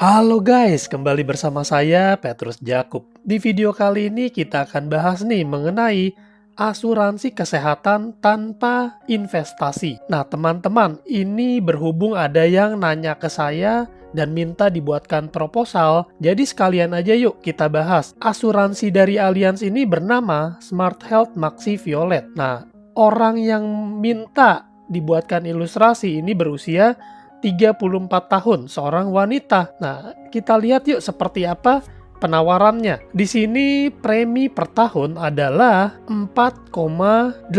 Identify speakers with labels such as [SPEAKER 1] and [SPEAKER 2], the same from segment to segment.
[SPEAKER 1] Halo guys, kembali bersama saya Petrus Jakub. Di video kali ini kita akan bahas nih mengenai asuransi kesehatan tanpa investasi. Nah teman-teman, ini berhubung ada yang nanya ke saya dan minta dibuatkan proposal, jadi sekalian aja yuk kita bahas. Asuransi dari Allianz ini bernama Smart Health Maxi Violet. Nah, orang yang minta dibuatkan ilustrasi ini berusia 34 tahun, seorang wanita. Nah, kita lihat yuk seperti apa penawarannya. Di sini premi per tahun adalah 4,8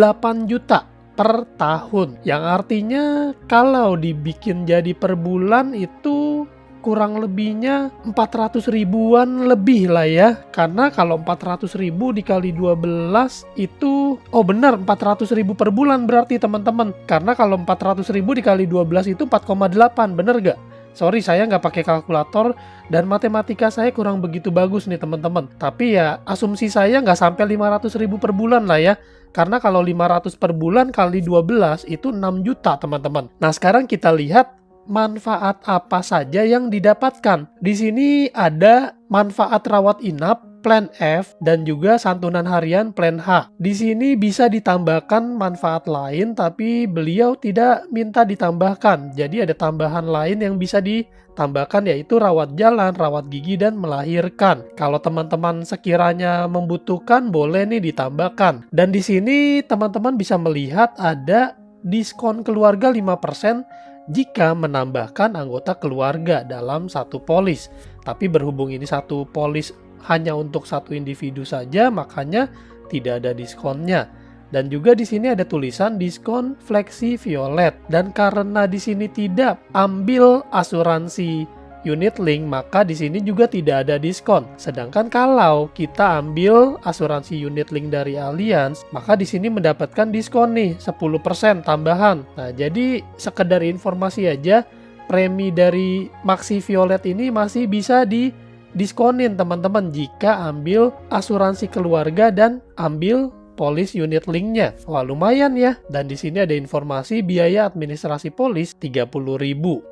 [SPEAKER 1] juta per tahun. Yang artinya kalau dibikin jadi per bulan itu kurang lebihnya 400 ribuan lebih lah ya. Karena kalau 400 ribu dikali 12 itu, oh benar 400 ribu per bulan berarti teman-teman. Karena kalau 400 ribu dikali 12 itu 4,8, bener gak? Sorry saya nggak pakai kalkulator dan matematika saya kurang begitu bagus nih teman-teman. Tapi ya asumsi saya nggak sampai 500 ribu per bulan lah ya. Karena kalau 500 per bulan kali 12 itu 6 juta teman-teman. Nah sekarang kita lihat manfaat apa saja yang didapatkan. Di sini ada manfaat rawat inap Plan F dan juga santunan harian Plan H. Di sini bisa ditambahkan manfaat lain tapi beliau tidak minta ditambahkan. Jadi ada tambahan lain yang bisa ditambahkan yaitu rawat jalan, rawat gigi dan melahirkan. Kalau teman-teman sekiranya membutuhkan boleh nih ditambahkan. Dan di sini teman-teman bisa melihat ada diskon keluarga 5% jika menambahkan anggota keluarga dalam satu polis. Tapi berhubung ini satu polis hanya untuk satu individu saja, makanya tidak ada diskonnya. Dan juga di sini ada tulisan diskon Flexi Violet. Dan karena di sini tidak ambil asuransi unit link, maka di sini juga tidak ada diskon. Sedangkan kalau kita ambil asuransi unit link dari Allianz, maka di sini mendapatkan diskon nih 10% tambahan. Nah, jadi sekedar informasi aja, premi dari Maxi Violet ini masih bisa didiskonin teman-teman jika ambil asuransi keluarga dan ambil polis unit linknya. Wah lumayan ya. Dan di sini ada informasi biaya administrasi polis 30.000.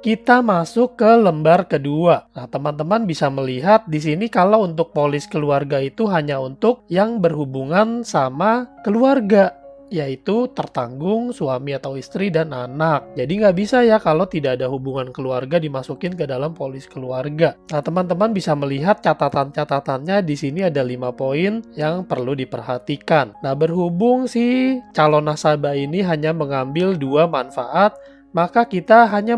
[SPEAKER 1] Kita masuk ke lembar kedua. Nah, teman-teman bisa melihat di sini kalau untuk polis keluarga itu hanya untuk yang berhubungan sama keluarga, yaitu tertanggung suami atau istri dan anak. Jadi nggak bisa ya kalau tidak ada hubungan keluarga dimasukin ke dalam polis keluarga. Nah teman-teman bisa melihat catatan-catatannya di sini ada 5 poin yang perlu diperhatikan. Nah berhubung si calon nasabah ini hanya mengambil 2 manfaat, maka kita hanya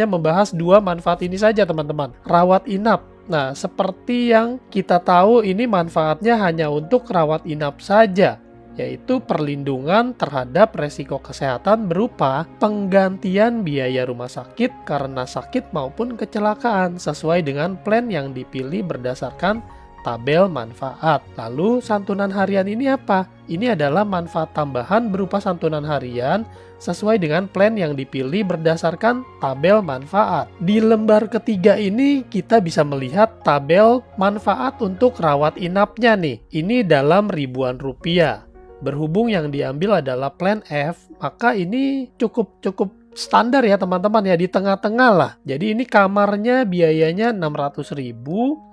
[SPEAKER 1] membahas 2 manfaat ini saja teman-teman. Rawat inap. Nah seperti yang kita tahu ini manfaatnya hanya untuk rawat inap saja, yaitu perlindungan terhadap resiko kesehatan berupa penggantian biaya rumah sakit karena sakit maupun kecelakaan sesuai dengan plan yang dipilih berdasarkan tabel manfaat. Lalu santunan harian ini apa? Ini adalah manfaat tambahan berupa santunan harian sesuai dengan plan yang dipilih berdasarkan tabel manfaat. Di lembar ketiga ini kita bisa melihat tabel manfaat untuk rawat inapnya nih. Ini dalam ribuan rupiah. Berhubung yang diambil adalah Plan F, maka ini cukup standar ya teman-teman ya, di tengah-tengah lah. Jadi ini kamarnya biayanya 600.000,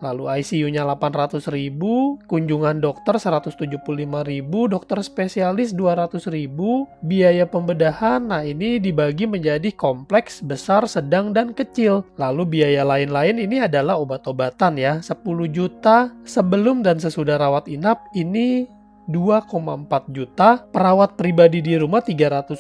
[SPEAKER 1] lalu ICU-nya 800.000, kunjungan dokter 175.000, dokter spesialis 200.000, biaya pembedahan, nah ini dibagi menjadi kompleks, besar, sedang, dan kecil. Lalu biaya lain-lain ini adalah obat-obatan ya, 10 juta sebelum dan sesudah rawat inap ini 2,4 juta, perawat pribadi di rumah 300.000,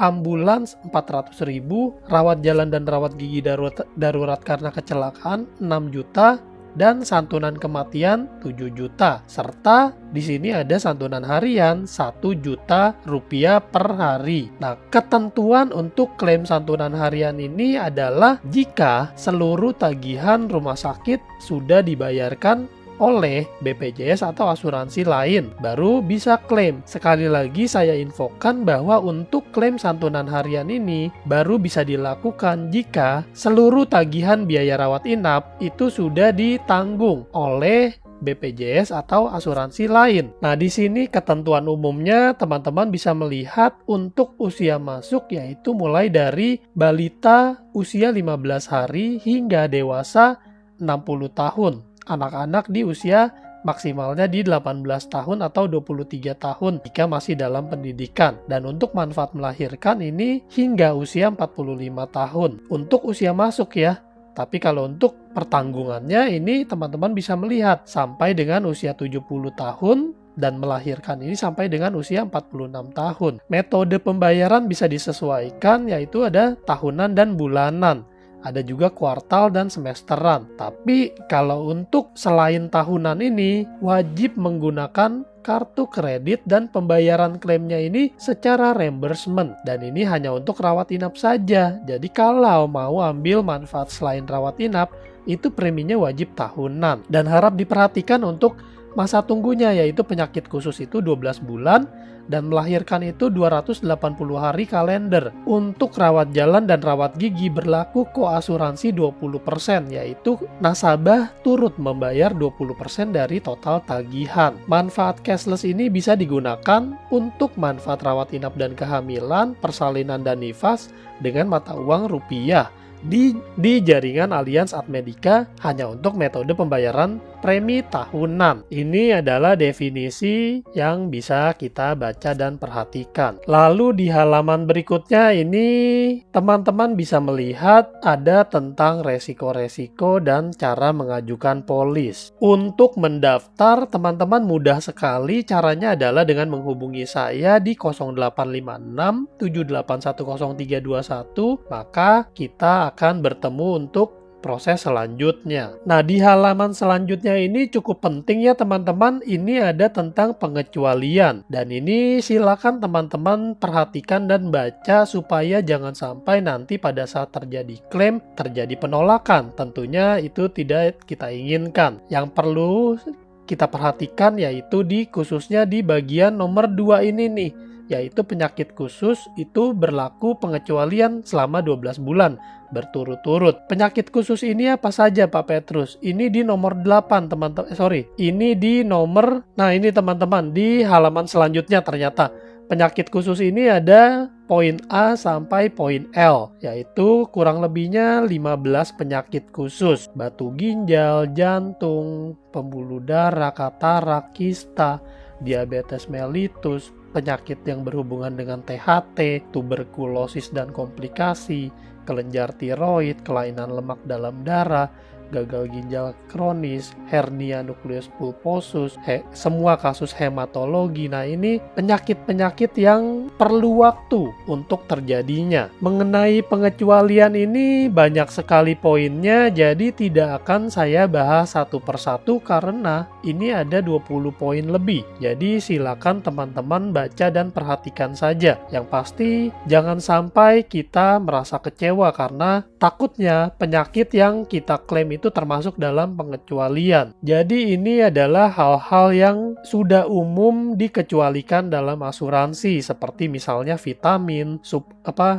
[SPEAKER 1] ambulans 400.000, rawat jalan dan rawat gigi darurat karena kecelakaan 6 juta, dan santunan kematian 7 juta. Serta di sini ada santunan harian 1 juta rupiah per hari. Nah, ketentuan untuk klaim santunan harian ini adalah jika seluruh tagihan rumah sakit sudah dibayarkan oleh BPJS atau asuransi lain, baru bisa klaim. Sekali lagi saya infokan bahwa untuk klaim santunan harian ini baru bisa dilakukan jika seluruh tagihan biaya rawat inap itu sudah ditanggung oleh BPJS atau asuransi lain. Nah, di sini ketentuan umumnya teman-teman bisa melihat untuk usia masuk yaitu mulai dari balita usia 15 hari hingga dewasa 60 tahun. Anak-anak di usia maksimalnya di 18 tahun atau 23 tahun jika masih dalam pendidikan. Dan untuk manfaat melahirkan ini hingga usia 45 tahun. Untuk usia masuk ya. Tapi kalau untuk pertanggungannya ini teman-teman bisa melihat sampai dengan usia 70 tahun dan melahirkan ini sampai dengan usia 46 tahun. Metode pembayaran bisa disesuaikan yaitu ada tahunan dan bulanan. Ada juga kuartal dan semesteran. Tapi kalau untuk selain tahunan ini wajib menggunakan kartu kredit dan pembayaran klaimnya ini secara reimbursement. Dan ini hanya untuk rawat inap saja. Jadi kalau mau ambil manfaat selain rawat inap, itu preminya wajib tahunan. Dan harap diperhatikan untuk masa tunggunya yaitu penyakit khusus itu 12 bulan dan melahirkan itu 280 hari kalender. Untuk rawat jalan dan rawat gigi berlaku koasuransi 20% yaitu nasabah turut membayar 20% dari total tagihan. Manfaat cashless ini bisa digunakan untuk manfaat rawat inap dan kehamilan, persalinan dan nifas dengan mata uang rupiah di jaringan Allianz Admedica hanya untuk metode pembayaran premi tahunan. Ini adalah definisi yang bisa kita baca dan perhatikan. Lalu di halaman berikutnya ini teman-teman bisa melihat ada tentang resiko-resiko dan cara mengajukan polis. Untuk mendaftar teman-teman mudah sekali, caranya adalah dengan menghubungi saya di 0856 7810321, maka kita akan bertemu untuk proses selanjutnya. Nah, di halaman selanjutnya ini cukup penting ya teman-teman. Ini ada tentang pengecualian. Dan ini silakan teman-teman perhatikan dan baca supaya jangan sampai nanti pada saat terjadi klaim, terjadi penolakan. Tentunya itu tidak kita inginkan. Yang perlu kita perhatikan yaitu khususnya di bagian nomor 2 ini nih. Yaitu penyakit khusus itu berlaku pengecualian selama 12 bulan berturut-turut. Penyakit khusus ini apa saja Pak Petrus? Ini di nomor 8 teman-teman. Ini di nomor, nah ini teman-teman di halaman selanjutnya ternyata. Penyakit khusus ini ada poin A sampai poin L, yaitu kurang lebihnya 15 penyakit khusus. Batu ginjal, jantung, pembuluh darah, katarak, kista, diabetes mellitus, penyakit yang berhubungan dengan THT, tuberkulosis dan komplikasi, kelenjar tiroid, kelainan lemak dalam darah, gagal ginjal kronis, hernia nukleus pulposus, semua kasus hematologi. Nah, ini penyakit-penyakit yang perlu waktu untuk terjadinya. Mengenai pengecualian ini banyak sekali poinnya, jadi tidak akan saya bahas satu persatu karena ini ada 20 poin lebih. Jadi silakan teman-teman baca dan perhatikan saja. Yang pasti jangan sampai kita merasa kecewa karena takutnya penyakit yang kita klaim itu termasuk dalam pengecualian. Jadi ini adalah hal-hal yang sudah umum dikecualikan dalam asuransi seperti misalnya vitamin,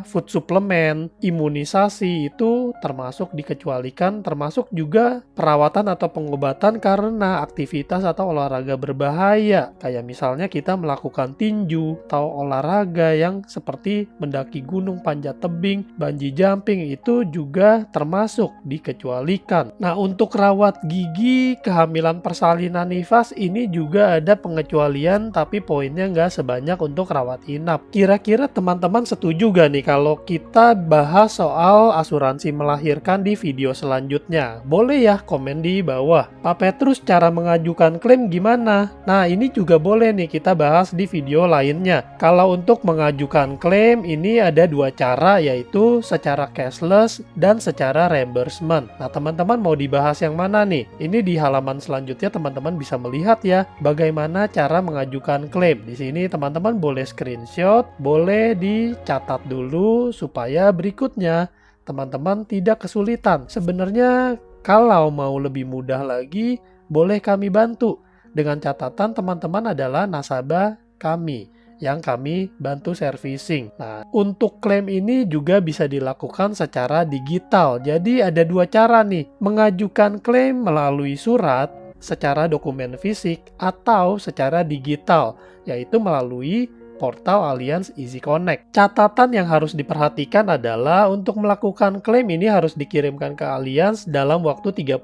[SPEAKER 1] food suplemen, imunisasi itu termasuk dikecualikan, termasuk juga perawatan atau pengobatan karena aktivitas atau olahraga berbahaya. Kayak misalnya kita melakukan tinju atau olahraga yang seperti mendaki gunung, panjat tebing, bungee jumping itu juga termasuk dikecualikan. Nah, untuk rawat gigi, kehamilan, persalinan, nifas ini juga ada pengecualian tapi poinnya nggak sebanyak untuk rawat inap. Kira-kira teman-teman setuju gak nih kalau kita bahas soal asuransi melahirkan di video selanjutnya? Boleh ya komen di bawah. Pak Petrus, cara mengajukan klaim gimana? Nah, ini juga boleh nih kita bahas di video lainnya. Kalau untuk mengajukan klaim ini ada 2 cara yaitu secara cashless dan secara reimbursement. Nah, teman-teman mau dibahas yang mana nih? Ini di halaman selanjutnya teman-teman bisa melihat ya bagaimana cara mengajukan klaim. Di sini teman-teman boleh screenshot, boleh dicatat dulu supaya berikutnya teman-teman tidak kesulitan. Sebenarnya kalau mau lebih mudah lagi, boleh kami bantu. Dengan catatan teman-teman adalah nasabah kami yang kami bantu servicing. Nah, untuk klaim ini juga bisa dilakukan secara digital. Jadi ada 2 cara nih, mengajukan klaim melalui surat secara dokumen fisik atau secara digital, yaitu melalui portal Allianz Easy Connect. Catatan yang harus diperhatikan adalah untuk melakukan klaim ini harus dikirimkan ke Allianz dalam waktu 30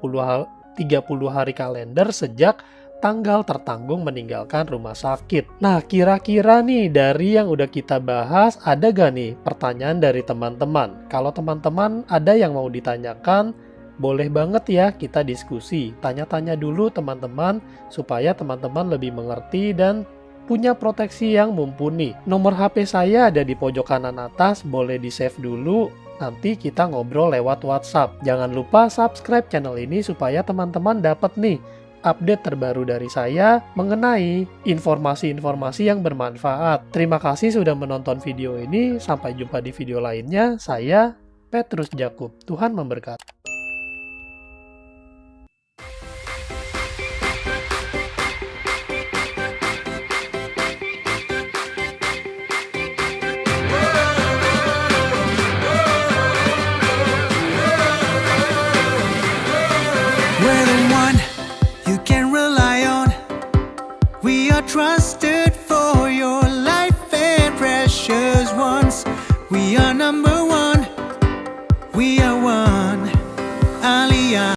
[SPEAKER 1] hari kalender sejak tanggal tertanggung meninggalkan rumah sakit. Nah, kira-kira nih dari yang udah kita bahas, ada gak nih pertanyaan dari teman-teman? Kalau teman-teman ada yang mau ditanyakan, boleh banget ya kita diskusi. Tanya-tanya dulu teman-teman supaya teman-teman lebih mengerti dan punya proteksi yang mumpuni. Nomor HP saya ada di pojok kanan atas, boleh di-save dulu. Nanti kita ngobrol lewat WhatsApp. Jangan lupa subscribe channel ini supaya teman-teman dapat nih update terbaru dari saya mengenai informasi-informasi yang bermanfaat. Terima kasih sudah menonton video ini. Sampai jumpa di video lainnya. Saya Petrus Jakub. Tuhan memberkati.
[SPEAKER 2] We're the one you can rely on. We are trusted for your life and precious ones. We are